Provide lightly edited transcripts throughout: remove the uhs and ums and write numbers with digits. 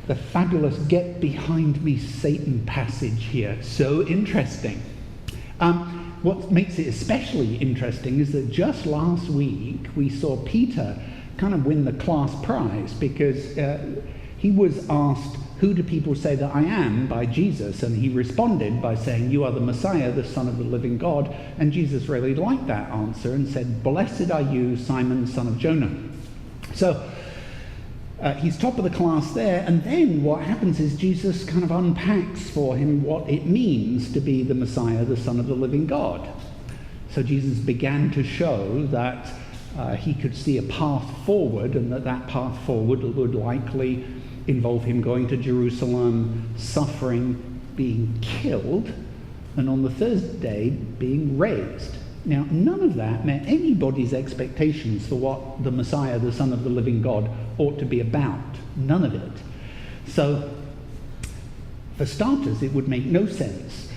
The fabulous "Get behind me, Satan" passage here. So interesting. What makes it especially interesting is that just last week we saw Peter kind of win the class prize because he was asked, "Who do people say that I am?" by Jesus, and he responded by saying, "You are the Messiah, the Son of the living God." And Jesus really liked that answer and said, "Blessed are you, Simon, son of Jonah." So he's top of the class there, and then what happens is Jesus kind of unpacks for him what it means to be the Messiah, the Son of the living God. So Jesus began to show that he could see a path forward, and that path forward would likely involve him going to Jerusalem, suffering, being killed, and on the third day being raised. Now, none of that met anybody's expectations for what the Messiah, the Son of the living God, ought to be about. None of it. So, for starters, it would make no sense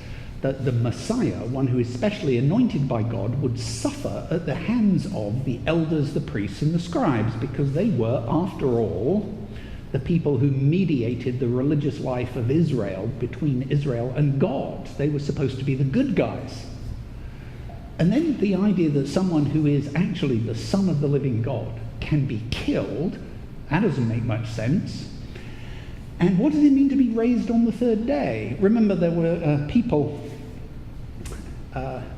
that the Messiah, one who is specially anointed by God, would suffer at the hands of the elders, the priests, and the scribes, because they were, after all, the people who mediated the religious life of Israel between Israel and God. They were supposed to be the good guys. And then the idea that someone who is actually the Son of the living God can be killed, that doesn't make much sense. And what does it mean to be raised on the third day? Remember, there were people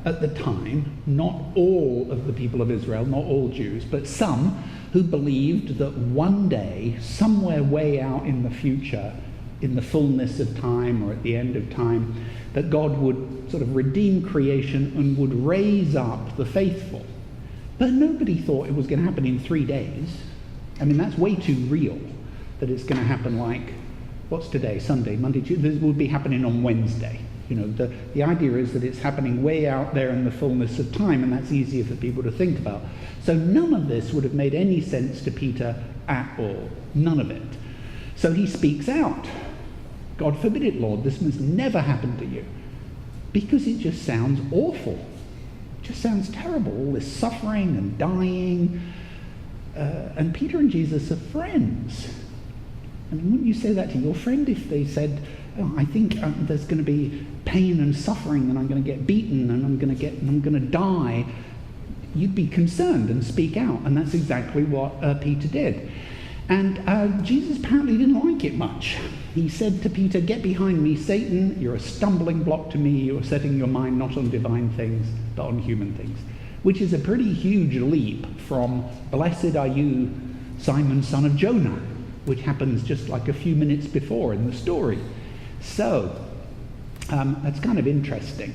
at the time, not all of the people of Israel, not all Jews, but some who believed that one day, somewhere way out in the future, in the fullness of time or at the end of time, that God would sort of redeem creation and would raise up the faithful. But nobody thought it was going to happen in 3 days. I mean, that's way too real, that it's going to happen like, what's today, Sunday, Monday, Tuesday, this would be happening on Wednesday. You know, the idea is that it's happening way out there in the fullness of time, and that's easier for people to think about. So none of this would have made any sense to Peter at all. None of it. So he speaks out. "God forbid it, Lord, this must never happen to you." Because it just sounds awful. It just sounds terrible, all this suffering and dying. And Peter and Jesus are friends. I mean, wouldn't you say that to your friend if they said, "Oh, I think there's going to be pain and suffering, and I'm going to get beaten, and I'm going to die"? You'd be concerned and speak out, and that's exactly what Peter did. And Jesus apparently didn't like it much. He said to Peter, "Get behind me, Satan. You're a stumbling block to me. You're setting your mind not on divine things, but on human things." Which is a pretty huge leap from "Blessed are you, Simon, son of Jonah," which happens just like a few minutes before in the story. So, that's kind of interesting.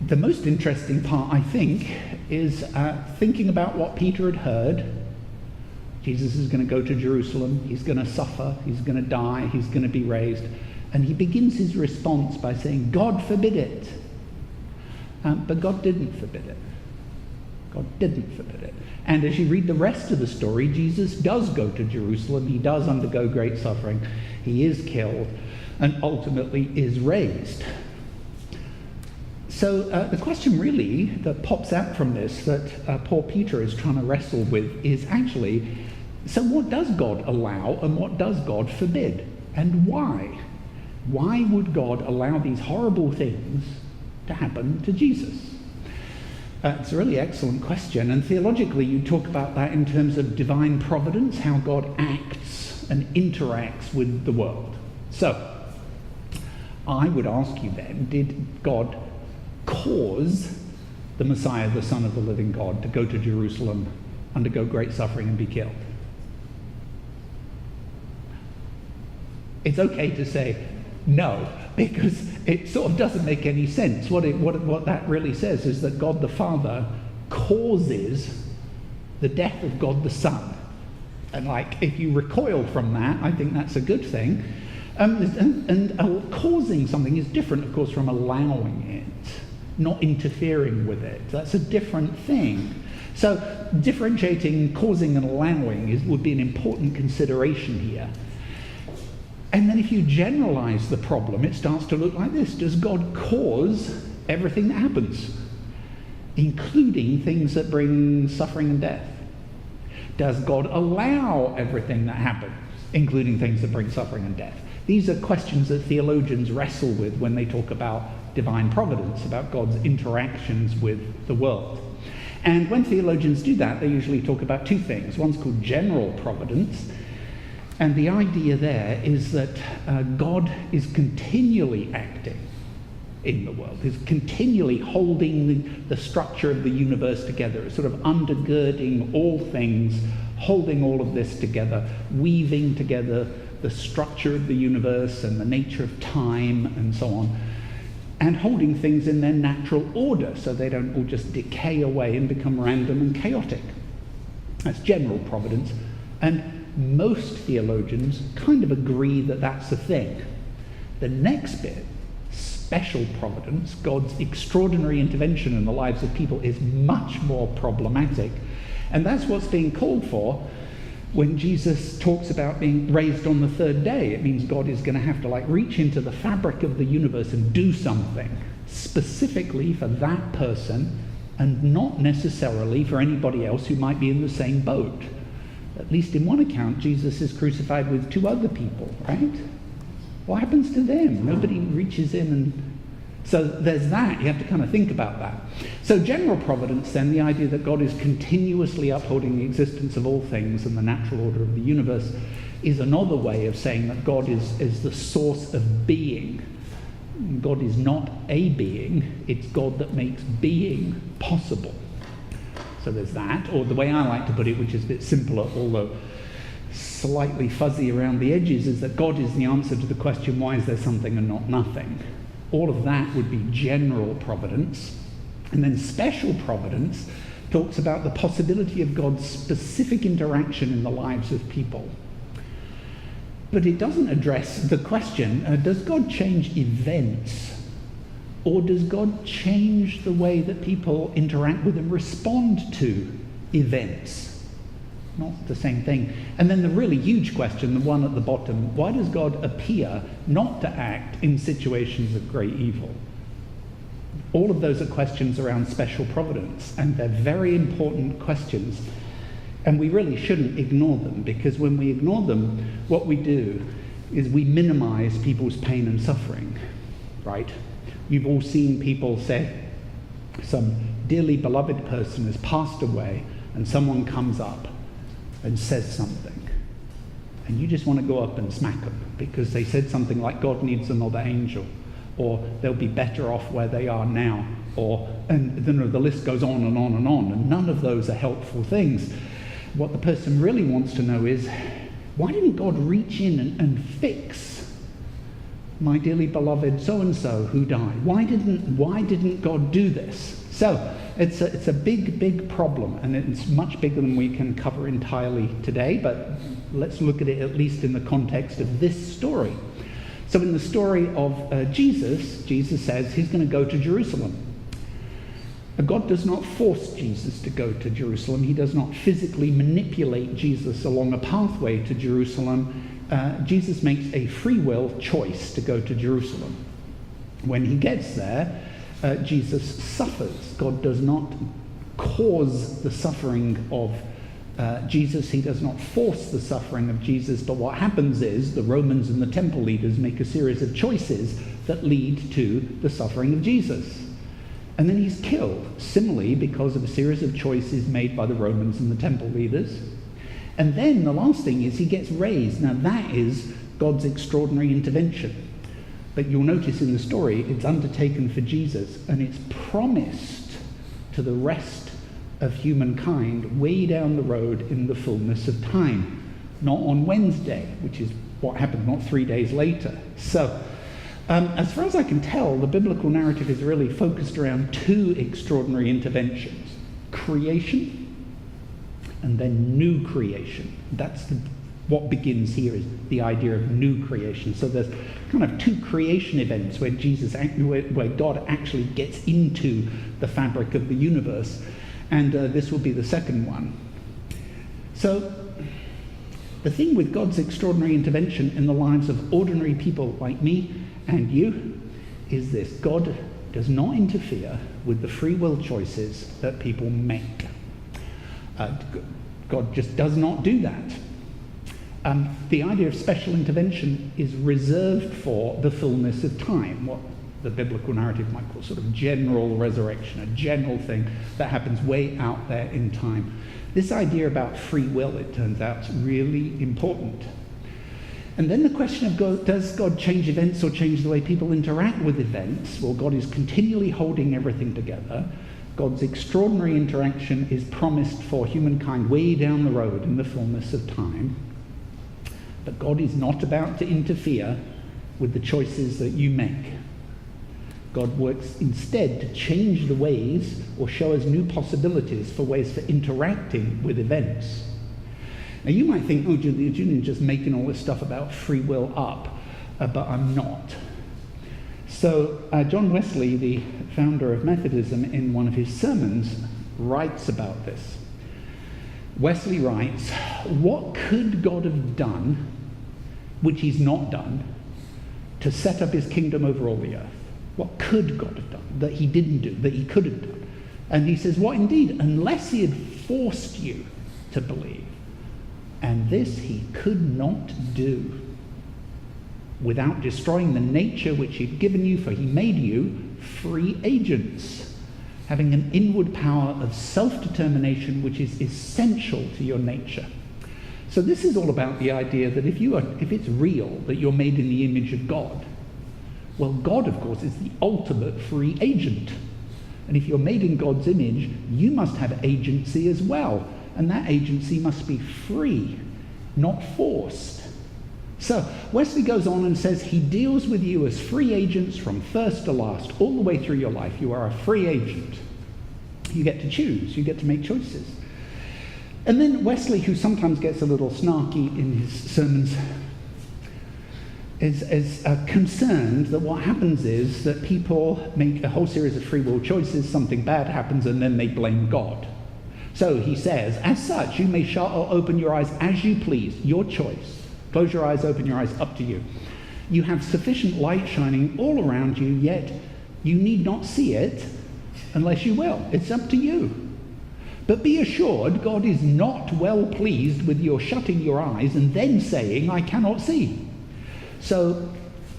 The most interesting part, I think, is thinking about what Peter had heard. Jesus is going to go to Jerusalem, he's going to suffer, he's going to die, he's going to be raised. And he begins his response by saying, "God forbid it." But God didn't forbid it. God didn't forbid it. And as you read the rest of the story, Jesus does go to Jerusalem, he does undergo great suffering, he is killed, and ultimately is raised. So the question really that pops out from this that poor Peter is trying to wrestle with is actually, so what does God allow and what does God forbid? And why? Why would God allow these horrible things to happen to Jesus? It's a really excellent question, and theologically you talk about that in terms of divine providence, how God acts and interacts with the world. So, I would ask you then, did God cause the Messiah, the Son of the living God, to go to Jerusalem, undergo great suffering, and be killed? It's okay to say no, because it sort of doesn't make any sense. What that really says is that God the Father causes the death of God the Son. And if you recoil from that, I think that's a good thing. Causing something is different, of course, from allowing it, not interfering with it. That's a different thing. So differentiating causing and allowing would be an important consideration here. And then if you generalize the problem, it starts to look like this. Does God cause everything that happens, including things that bring suffering and death? Does God allow everything that happens, including things that bring suffering and death. These are questions that theologians wrestle with when they talk about divine providence, about God's interactions with the world. And when theologians do that, they usually talk about two things. One's called general providence, and the idea there is that God is continually acting in the world, is continually holding the structure of the universe together, sort of undergirding all things, holding all of this together, weaving together the structure of the universe and the nature of time and so on, and holding things in their natural order so they don't all just decay away and become random and chaotic. That's general providence, and most theologians kind of agree that that's the thing. The next bit, special providence, God's extraordinary intervention in the lives of people, is much more problematic, and that's what's being called for when Jesus talks about being raised on the third day. It means God is going to have to reach into the fabric of the universe and do something specifically for that person and not necessarily for anybody else who might be in the same boat. At least in one account, Jesus is crucified with two other people, right? What happens to them? Nobody reaches in and... So there's that. You have to kind of think about that. So general providence, then, the idea that God is continuously upholding the existence of all things and the natural order of the universe, is another way of saying that God is the source of being. God is not a being, it's God that makes being possible. So there's that, or the way I like to put it, which is a bit simpler, although slightly fuzzy around the edges, is that God is the answer to the question, why is there something and not nothing? All of that would be general providence. And then special providence talks about the possibility of God's specific interaction in the lives of people. But it doesn't address the question, does God change events? Or does God change the way that people interact with and respond to events? Not the same thing. And then the really huge question, the one at the bottom, why does God appear not to act in situations of great evil? All of those are questions around special providence, and they're very important questions. And we really shouldn't ignore them, because when we ignore them, what we do is we minimize people's pain and suffering, right? You've all seen people say, some dearly beloved person has passed away, and someone comes up and says something, and you just want to go up and smack them because they said something like God needs another angel, or they'll be better off where they are now, and then the list goes on and on and on, and none of those are helpful things. What the person really wants to know is, why didn't God reach in and fix my dearly beloved so-and-so who died? Why didn't God do this? So it's a big problem, and it's much bigger than we can cover entirely today, but let's look at it at least in the context of this story. So in the story of Jesus says he's going to go to Jerusalem. God does not force Jesus to go to Jerusalem. He does not physically manipulate Jesus along a pathway to Jerusalem. Jesus makes a free will choice to go to Jerusalem. When he gets there, Jesus suffers. God does not cause the suffering of Jesus. He does not force the suffering of Jesus. But what happens is the Romans and the temple leaders make a series of choices that lead to the suffering of Jesus. And then he's killed, similarly, because of a series of choices made by the Romans and the temple leaders. And then the last thing is he gets raised. Now that is God's extraordinary intervention. But you'll notice in the story, it's undertaken for Jesus, and it's promised to the rest of humankind way down the road in the fullness of time. Not on Wednesday, which is what happened not 3 days later. So, as far as I can tell, the biblical narrative is really focused around two extraordinary interventions. Creation, and then new creation. That's what begins here, is the idea of new creation. So there's kind of two creation events where where God actually gets into the fabric of the universe. And this will be the second one. So the thing with God's extraordinary intervention in the lives of ordinary people like me and you is this: God does not interfere with the free will choices that people make. God just does not do that. The idea of special intervention is reserved for the fullness of time, what the biblical narrative might call sort of general resurrection, a general thing that happens way out there in time. This idea about free will, it turns out, is really important. And then the question of God, does God change events or change the way people interact with events? Well, God is continually holding everything together. God's extraordinary interaction is promised for humankind way down the road in the fullness of time. But God is not about to interfere with the choices that you make. God works instead to change the ways or show us new possibilities for ways for interacting with events. Now you might think, oh, Julian's just making all this stuff about free will up, but I'm not. So John Wesley, the founder of Methodism, in one of his sermons, writes about this. Wesley writes, what could God have done, which he's not done, to set up his kingdom over all the earth? What could God have done that he didn't do, that he could have done? And he says, what indeed, unless he had forced you to believe. And this he could not do without destroying the nature which he'd given you, for he made you free agents, having an inward power of self-determination which is essential to your nature. So this is all about the idea that if it's real that you're made in the image of God, well, God, of course, is the ultimate free agent. And if you're made in God's image, you must have agency as well. And that agency must be free, not forced. So Wesley goes on and says he deals with you as free agents from first to last, all the way through your life. You are a free agent. You get to choose. You get to make choices. And then Wesley, who sometimes gets a little snarky in his sermons, is concerned that what happens is that people make a whole series of free will choices, something bad happens, and then they blame God. So he says, as such, you may shut or open your eyes as you please, your choice. Close your eyes, open your eyes, up to you. You have sufficient light shining all around you, yet you need not see it unless you will. It's up to you. But be assured, God is not well pleased with your shutting your eyes and then saying, I cannot see. So,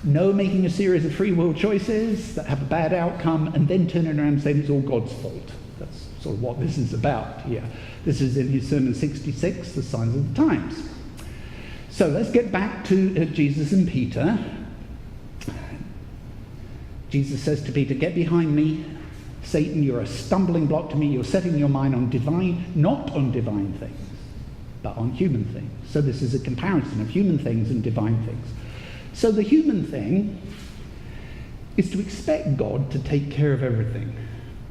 no making a series of free will choices that have a bad outcome and then turning around and saying it's all God's fault. That's sort of what this is about here. This is in his Sermon 66, The Signs of the Times. So let's get back to Jesus and Peter. Jesus says to Peter, get behind me, Satan, you're a stumbling block to me. You're setting your mind on not on divine things, but on human things. So this is a comparison of human things and divine things. So the human thing is to expect God to take care of everything.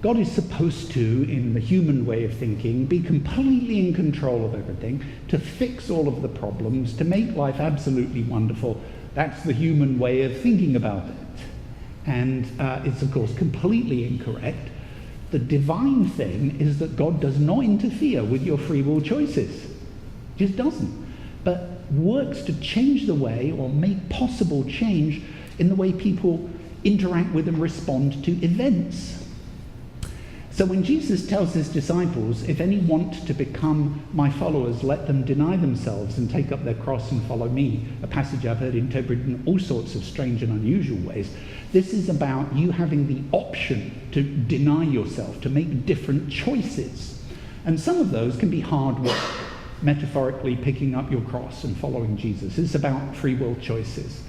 God is supposed to, in the human way of thinking, be completely in control of everything, to fix all of the problems, to make life absolutely wonderful. That's the human way of thinking about it. And it's, of course, completely incorrect. The divine thing is that God does not interfere with your free will choices. Just doesn't. But works to change the way, or make possible change in the way people interact with and respond to events. So when Jesus tells his disciples, if any want to become my followers, let them deny themselves and take up their cross and follow me, a passage I've heard interpreted in all sorts of strange and unusual ways, this is about you having the option to deny yourself, to make different choices. And some of those can be hard work, metaphorically picking up your cross and following Jesus. It's about free will choices.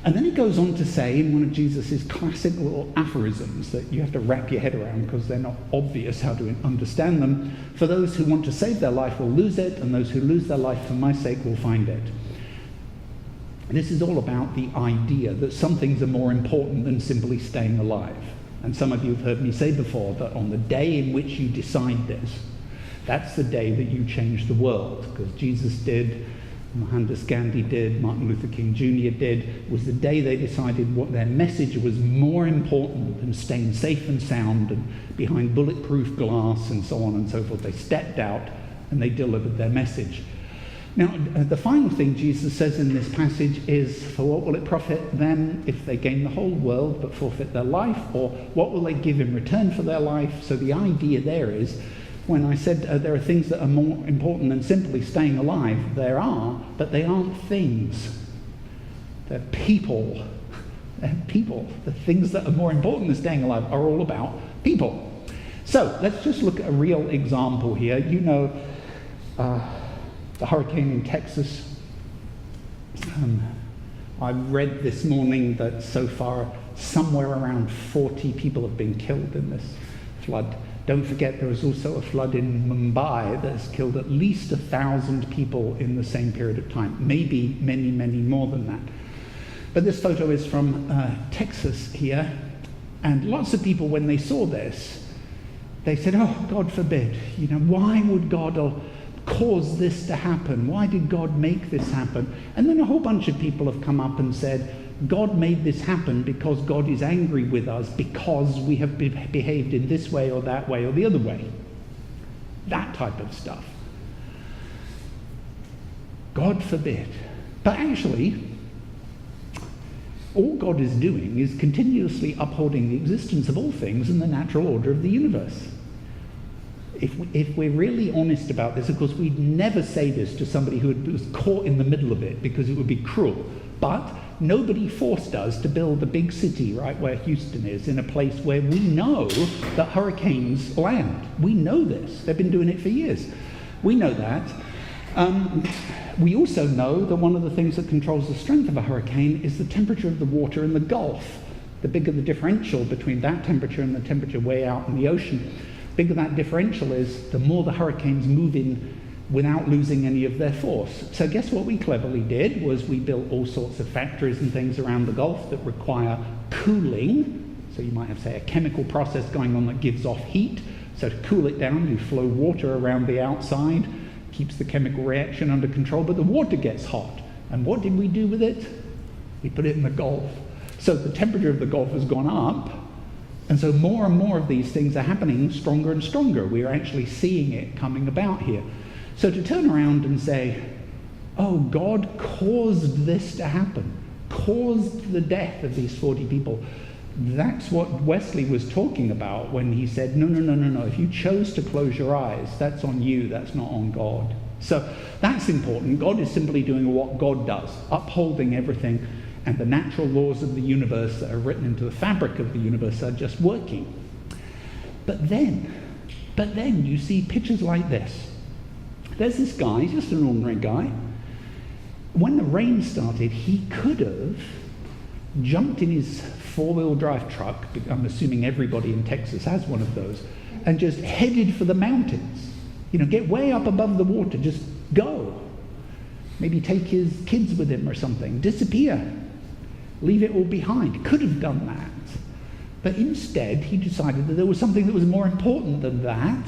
And then he goes on to say, in one of Jesus' classic little aphorisms that you have to wrap your head around because they're not obvious how to understand them, for those who want to save their life will lose it, and those who lose their life for my sake will find it. This is all about the idea that some things are more important than simply staying alive. And some of you have heard me say before that on the day in which you decide this, that's the day that you change the world, because Jesus did, Mohandas Gandhi did, Martin Luther King Jr. did. It was the day they decided what their message was more important than staying safe and sound and behind bulletproof glass and so on and so forth. They stepped out and they delivered their message. Now, the final thing Jesus says in this passage is, for what will it profit them if they gain the whole world but forfeit their life? Or what will they give in return for their life? So the idea there is when I said there are things that are more important than simply staying alive. There are, but they aren't things. They're people. They're people. The things that are more important than staying alive are all about people. So let's just look at a real example here. You know the hurricane in Texas. I read this morning that so far somewhere around 40 people have been killed in this flood. Don't forget there was also a flood in Mumbai that has killed at least 1,000 people in the same period of time. Maybe many, many more than that. But this photo is from Texas here. And lots of people, when they saw this, they said, oh, God forbid. You know, why would God cause this to happen? Why did God make this happen? And then a whole bunch of people have come up and said, God made this happen because God is angry with us because we have behaved in this way or that way or the other way. That type of stuff. God forbid. But actually, all God is doing is continuously upholding the existence of all things in the natural order of the universe. If we're really honest about this, of course, we'd never say this to somebody who was caught in the middle of it because it would be cruel. But nobody forced us to build a big city right where Houston is, in a place where we know that hurricanes land. We know this. They've been doing it for years. We know that. We also know that one of the things that controls the strength of a hurricane is the temperature of the water in the Gulf. The bigger the differential between that temperature and the temperature way out in the ocean, the bigger that differential is, the more the hurricanes move in without losing any of their force. So guess what we cleverly did was we built all sorts of factories and things around the Gulf that require cooling. So you might have, say, a chemical process going on that gives off heat. So to cool it down, you flow water around the outside, keeps the chemical reaction under control, but the water gets hot. And what did we do with it? We put it in the Gulf. So the temperature of the Gulf has gone up, and so more and more of these things are happening stronger and stronger. We are actually seeing it coming about here. So to turn around and say, oh, God caused this to happen, caused the death of these 40 people, that's what Wesley was talking about when he said, no, if you chose to close your eyes, that's on you, that's not on God. So that's important. God is simply doing what God does, upholding everything, and the natural laws of the universe that are written into the fabric of the universe are just working. But then you see pictures like this. There's this guy, just an ordinary guy. When the rain started, he could have jumped in his four-wheel drive truck, I'm assuming everybody in Texas has one of those, and just headed for the mountains. You know, get way up above the water, just go. Maybe take his kids with him or something, disappear, leave it all behind. Could have done that. But instead, he decided that there was something that was more important than that,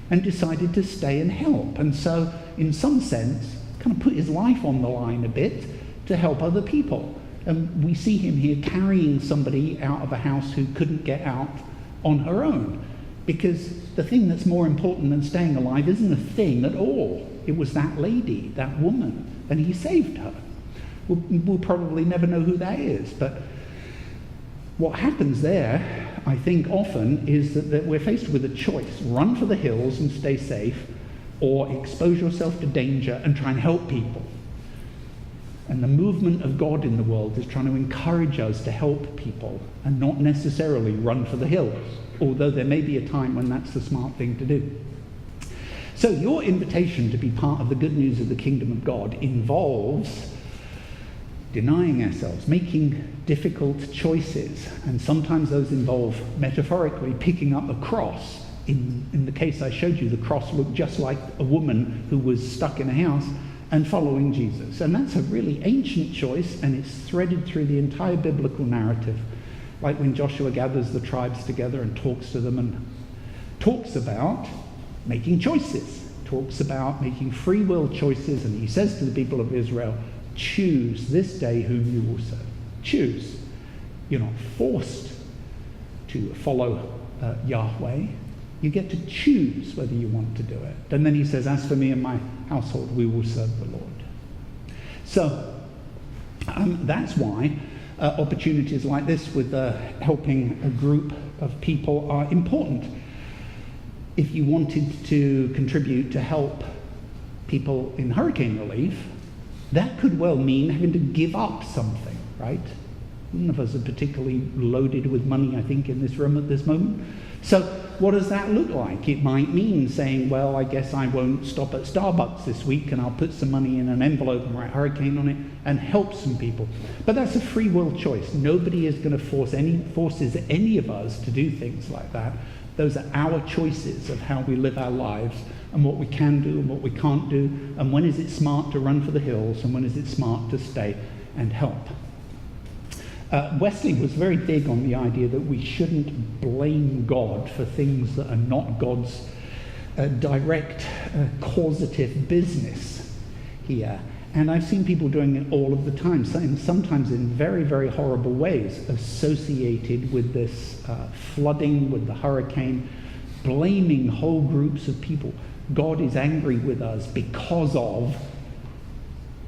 and decided to stay and help. And so, in some sense, kind of put his life on the line a bit to help other people. And we see him here carrying somebody out of a house who couldn't get out on her own. Because the thing that's more important than staying alive isn't a thing at all. It was that lady, that woman, and he saved her. We'll probably never know who that is, but what happens there, I think often, is that we're faced with a choice. Run for the hills and stay safe, or expose yourself to danger and try and help people. And the movement of God in the world is trying to encourage us to help people and not necessarily run for the hills, although there may be a time when that's the smart thing to do. So your invitation to be part of the good news of the kingdom of God involves denying ourselves, making difficult choices, and sometimes those involve metaphorically picking up a cross. In the case I showed you, the cross looked just like a woman who was stuck in a house, and following Jesus. And that's a really ancient choice, and it's threaded through the entire biblical narrative. Like when Joshua gathers the tribes together and talks to them and talks about making choices, talks about making free will choices, and he says to the people of Israel, choose this day whom you will serve. Choose. You're not forced to follow Yahweh. You get to choose whether you want to do it. And then he says, as for me and my household, we will serve the Lord. So that's why opportunities like this with helping a group of people are important. if you wanted to contribute to help people in hurricane relief, that could well mean having to give up something, right? None of us are particularly loaded with money, I think, in this room at this moment. So what does that look like? It might mean saying, well, I guess I won't stop at Starbucks this week and I'll put some money in an envelope and write hurricane on it and help some people. But that's a free will choice. Nobody is going to forces any of us to do things like that. Those are our choices of how we live our lives and what we can do and what we can't do, and when is it smart to run for the hills and when is it smart to stay and help. Wesley was very big on the idea that we shouldn't blame God for things that are not God's direct causative business here. And I've seen people doing it all of the time, sometimes in very, very horrible ways, associated with this flooding, with the hurricane, blaming whole groups of people. God is angry with us because of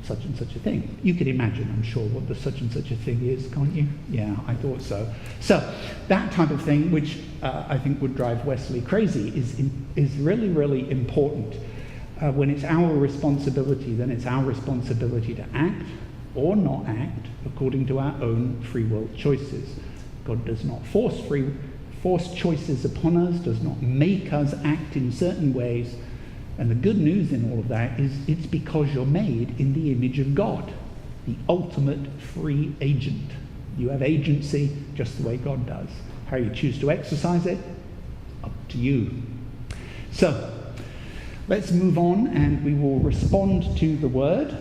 such and such a thing. You could imagine, I'm sure, what the such and such a thing is, can't you? Yeah, I thought so. So that type of thing, which I think would drive Wesley crazy, is really, really important. When it's our responsibility, then it's our responsibility to act or not act according to our own free will choices. God does not force choices upon us, does not make us act in certain ways. And the good news in all of that is it's because you're made in the image of God, the ultimate free agent. You have agency just the way God does. How you choose to exercise it, up to you. So, let's move on and we will respond to the word.